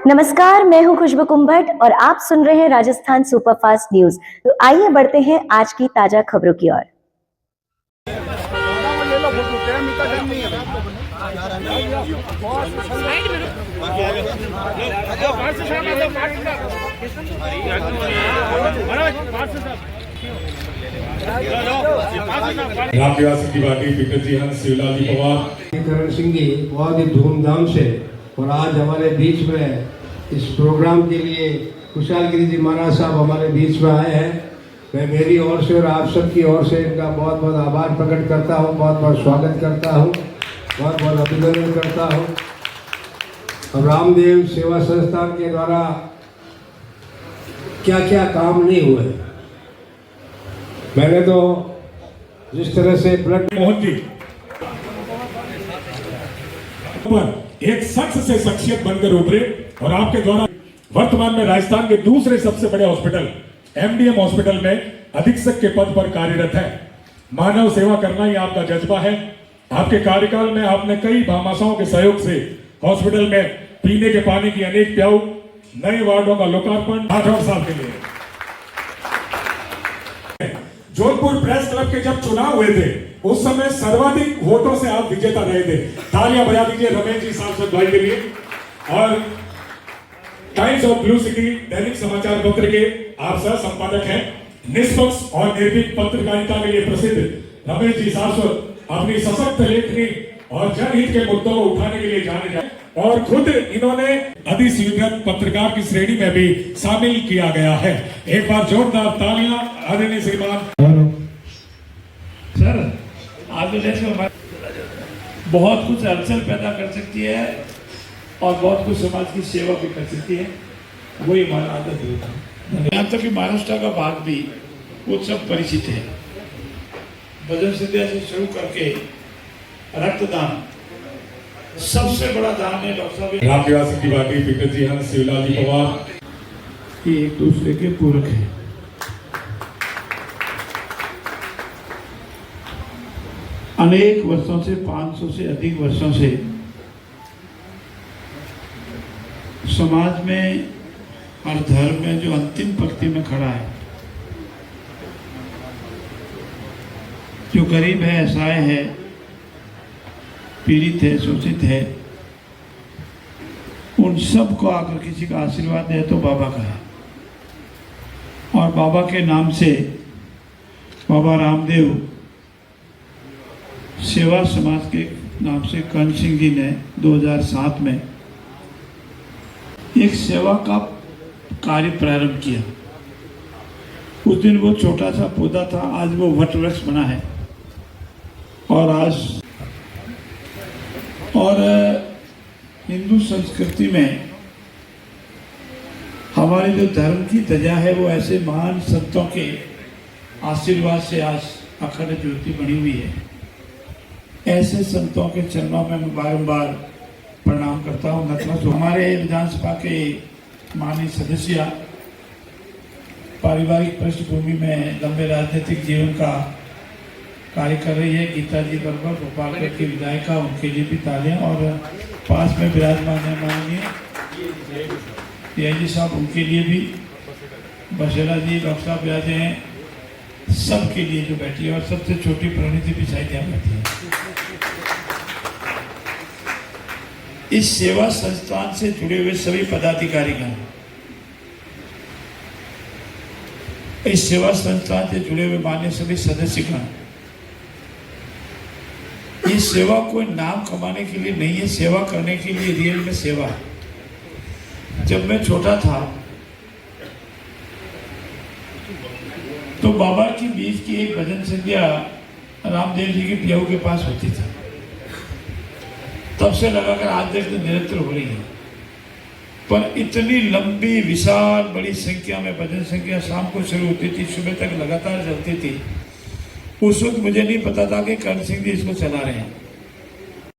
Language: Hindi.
नमस्कार, मैं हूं खुशबू कुंभट और आप सुन रहे हैं राजस्थान सुपरफास्ट न्यूज। तो आइए बढ़ते हैं आज की ताजा खबरों की ओर। रामनिवास की बाटी पीटर जी हंस शिवलाल जी पवार करण सिंह जी बहुत ही धूमधाम से और आज हमारे बीच में इस प्रोग्राम के लिए कुशाल गिरी जी महाराज साहब हमारे बीच में आए हैं। मैं मेरी ओर से और आप सबकी ओर से इनका बहुत बहुत आभार प्रकट करता हूँ, बहुत बहुत स्वागत करता हूँ, बहुत बहुत अभिनंदन करता हूँ। अब रामदेव सेवा संस्थान के द्वारा क्या क्या काम नहीं हुए, मैंने तो जिस तरह से ब्लड मोहन जी एक शख्स से शख्सियत बनकर उभरे और आपके द्वारा वर्तमान में राजस्थान के दूसरे सबसे बड़े हॉस्पिटल एमडीएम हॉस्पिटल में अधीक्षक के पद पर कार्यरत है। मानव सेवा करना ही आपका जज्बा है। आपके कार्यकाल में आपने कई भामाशाओं के सहयोग से हॉस्पिटल में पीने के पानी की अनेक प्याऊ, नए वार्डों का लोकार्पण 8 साल के लिए। जोधपुर प्रेस क्लब के जब चुनाव हुए थे उस समय सर्वाधिक वोटों से आप विजेता रहे थे। तालियां बजा दीजिए रमेश जी सांसद भाई के लिए। और टाइम्स ऑफ ब्लू सिटी दैनिक समाचार पत्र के आप सह संपादक हैं। निष्पक्ष और निर्भीक पत्रकारिता के लिए प्रसिद्ध रमेश जी सांसद अपनी सशक्त लेखनी और जनहित के मुद्दों को उठाने के लिए जाने जाए और खुद इन्होंने अधिस्वीकृत पत्रकार की श्रेणी में भी शामिल किया गया है। एक बार जोरदार तालियां आदरणीय श्रीमान। सर आज देश में बहुत कुछ हलचल पैदा कर सकती है और बहुत कुछ समाज की सेवा भी कर सकती है, वही हमारा आदत होता है। यहाँ तक कि महाराष्ट्र का भाग भी वो सब परिचित है। भजन संध्या से शुरू करके रक्तदान सबसे बड़ा दान है। डॉक्टर साहब रामनिवास की बाटी पीटर जी हंस शिवलाल जी पवार ये एक दूसरे के पूरक है। अनेक वर्षों से 500 से अधिक वर्षों से समाज में हर धर्म में जो अंतिम पंक्ति में खड़ा है, जो गरीब है, असहाय है, पीड़ित है, शोषित है, उन सब को अगर किसी का आशीर्वाद दे तो बाबा का है। और बाबा के नाम से बाबा रामदेव सेवा समाज के नाम से करण सिंह जी ने 2007 में एक सेवा का कार्य प्रारंभ किया। उस दिन वो छोटा सा पौधा था, आज वो वट वृक्ष बना है। और हिंदू संस्कृति में हमारे जो धर्म की ध्वजा है वो ऐसे महान संतों के आशीर्वाद से आज अखंड ज्योति बनी हुई है। ऐसे संतों के चरणों में मैं बारंबार प्रणाम करता हूँ, नतमस्तक हूँ। हमारे विधानसभा के माननीय सदस्य पारिवारिक पृष्ठभूमि में लंबे राजनीतिक जीवन का कार्य कर रही है गीता जी वर्मा, गोपालगढ़ की विधायिका, उनके लिए भी तालियां। और पास में विराजमान है माननीय पीआईजी साहब, उनके लिए भी बशेरा जी, डॉक्टर साहब विराजे हैं, सबके लिए जो बैठी है। और सबसे छोटी प्रणीति भी शायद यहाँ बैठी है। इस सेवा संस्थान से जुड़े हुए सभी पदाधिकारीगण, इस सेवा संस्थान से जुड़े हुए मान्य सभी सदस्यगण, ये सेवा कोई नाम कमाने के लिए नहीं है, सेवा करने के लिए रियल में सेवा है। जब मैं छोटा था तो बाबा की बीच की एक भजन संध्या रामदेव जी के पियाऊ के पास होती थी। तब से लगाकर आज तक निरंतर हो रही है। पर इतनी लंबी विशाल बड़ी संख्या में भजन संख्या शाम को शुरू होती थी, सुबह तक लगातार चलती थी। उस वक्त मुझे नहीं पता था कि करण सिंह जी इसको चला रहे हैं।